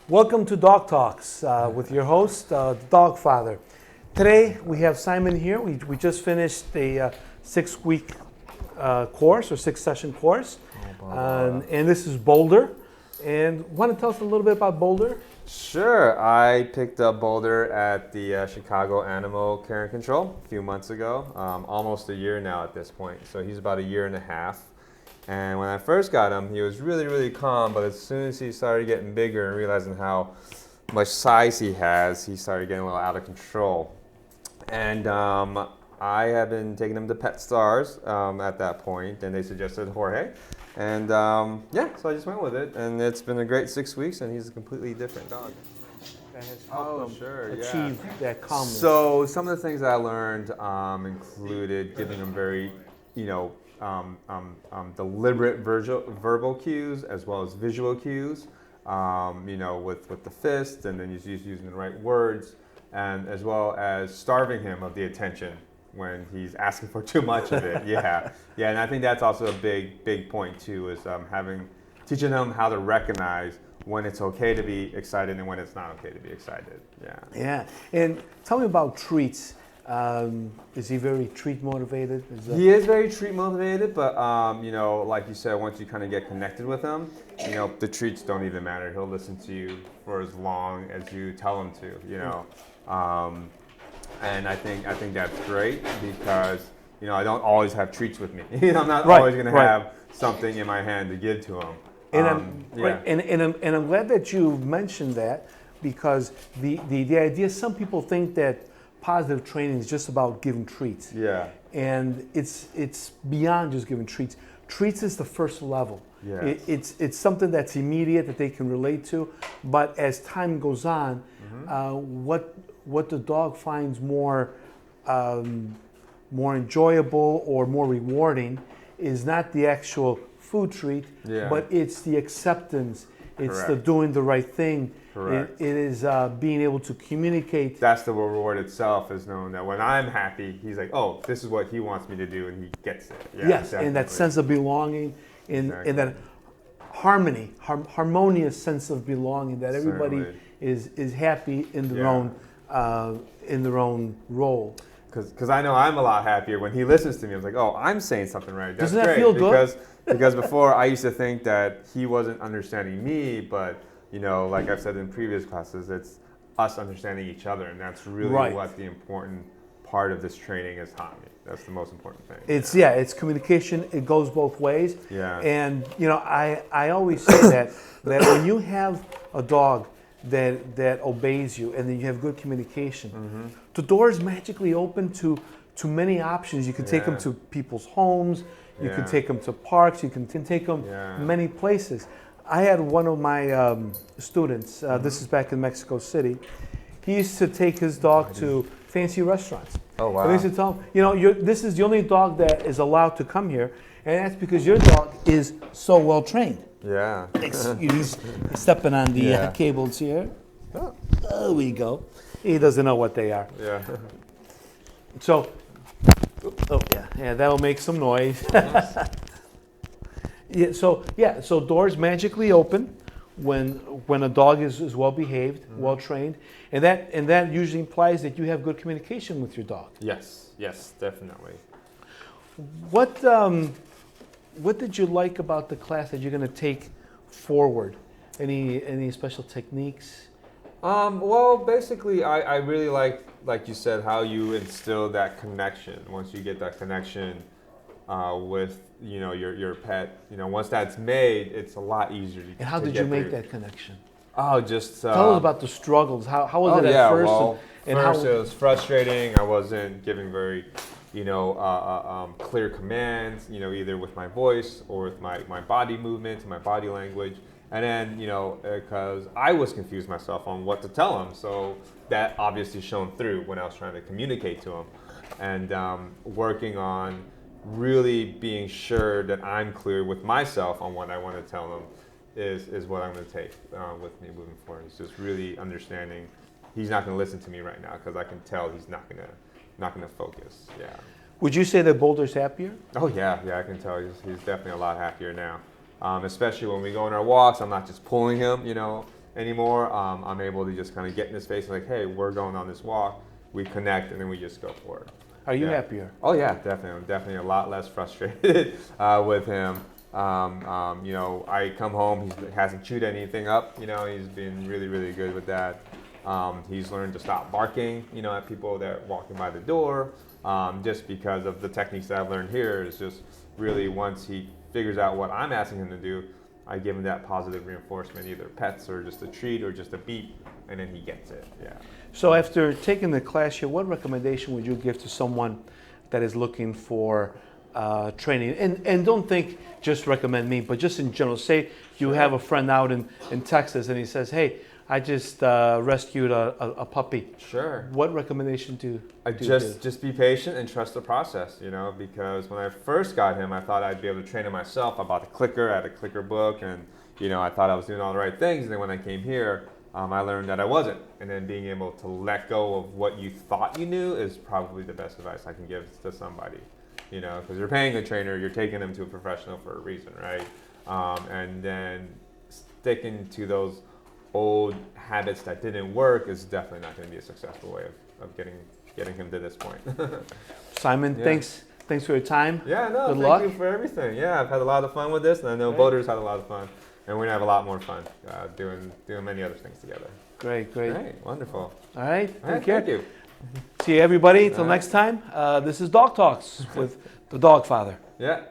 Welcome to Dog Talks with your host, the DogFather. Today we have Simon here. We just finished a 6-week course or 6-session course, and this is Boulder. And want to tell us a little bit about Boulder? Sure. I picked up Boulder at the Chicago Animal Care and Control a few months ago, almost a year now at this point. So he's about a year and a half. And when I first got him, he was really, really calm, but as soon as he started getting bigger and realizing how much size he has, he started getting a little out of control. And I have been taking him to Pet Stars at that point, and they suggested Jorge. And yeah, so I just went with it, and it's been a great 6 weeks, and he's a completely different dog. That has helped him achieve that calmness. So some of the things that I learned included giving him very, deliberate verbal cues as well as visual cues, with the fist, and then he's using the right words, and as well as starving him of the attention when he's asking for too much of it. Yeah, and I think that's also a big point too, is teaching him how to recognize when it's okay to be excited and when it's not okay to be excited. Yeah, and tell me about treats. Is he very treat motivated? He is very treat motivated, but like you said, once you kind of get connected with him, the treats don't even matter. He'll listen to you for as long as you tell him to. And I think that's great because I don't always have treats with me. I'm not always going to have something in my hand to give to him. And I'm glad that you mentioned that, because the idea, some people think that positive training is just about giving treats. Yeah. And it's beyond just giving treats. Treats is the first level. Yeah. It's something that's immediate that they can relate to, but as time goes on, what the dog finds more enjoyable or more rewarding is not the actual food treat, but it's the acceptance. It's the doing the right thing. Correct. It is being able to communicate. That's the reward itself, is knowing that when I'm happy, he's like, oh, this is what he wants me to do, and he gets it. Yeah, yes, definitely. and that sense of belonging, in that harmonious sense of belonging, that everybody is happy in their own role. Because I know I'm a lot happier when he listens to me. I'm like, oh, I'm saying something right. That's Doesn't that great. feel good? Because before I used to think that he wasn't understanding me, but like I've said in previous classes, it's us understanding each other, and that's really what the important part of this training has taught me. That's the most important thing. It's communication. It goes both ways. Yeah. And I always say that when you have a dog that obeys you, and then you have good communication, the door is magically open to many options. You can take them to people's homes. You can take them to parks. You can take them many places. I had one of my students, this is back in Mexico City, he used to take his dog to fancy restaurants. Oh, wow. And he used to tell him, this is the only dog that is allowed to come here, and that's because your dog is so well trained. Yeah. He's stepping on the cables here. Oh, there we go. He doesn't know what they are. Yeah. So, that'll make some noise. So doors magically open when a dog is well behaved, well trained, and that usually implies that you have good communication with your dog. Yes, definitely. What did you like about the class that you're going to take forward? Any special techniques? Well, basically, I really like you said, how you instill that connection. Once you get that connection with your pet, once that's made, it's a lot easier to. And how did you make that connection? Oh, just tell us about the struggles. How was it at first? Well, first it was frustrating. I wasn't giving very, clear commands. Either with my voice or with my body movements, my body language. And then, because I was confused myself on what to tell him, so that obviously shone through when I was trying to communicate to him, and working on really being sure that I'm clear with myself on what I want to tell him is what I'm going to take with me moving forward. It's just really understanding he's not going to listen to me right now because I can tell he's not going to focus. Yeah. Would you say that Boulder's happier? Oh yeah, I can tell he's definitely a lot happier now. Especially when we go on our walks, I'm not just pulling him, anymore. I'm able to just kind of get in his face and like, hey, we're going on this walk. We connect and then we just go for it. Are you happier? Oh yeah, definitely. I'm definitely a lot less frustrated with him. You know, I come home, he hasn't chewed anything up. You know, he's been really, really good with that. He's learned to stop barking, you know, at people that are walking by the door, just because of the techniques that I've learned here. It's just really once he figures out what I'm asking him to do, I give him that positive reinforcement, either pets or just a treat or just a beep, and then he gets it. Yeah. So after taking the class here, what recommendation would you give to someone that is looking for training? And don't think just recommend me, but just in general. Say you have a friend out in Texas and he says, hey, I just rescued a puppy. Sure. What recommendation do you just be patient and trust the process, you know, because when I first got him, I thought I'd be able to train him myself. I bought the clicker, I had a clicker book, and, you know, I thought I was doing all the right things. And then when I came here, I learned that I wasn't. And then being able to let go of what you thought you knew is probably the best advice I can give to somebody, you know, because you're paying a trainer, you're taking them to a professional for a reason, right? And then sticking to those old habits that didn't work is definitely not going to be a successful way of getting him to this point. Simon, thanks for your time. Yeah, no, Good luck. Thank you for everything. Yeah, I've had a lot of fun with this, and I know Boulder's had a lot of fun, and we're gonna have a lot more fun doing many other things together. Great. Great, wonderful. All right, take care. Thank you. See you, everybody. Till next time. This is Dog Talks with the DogFather. Yeah.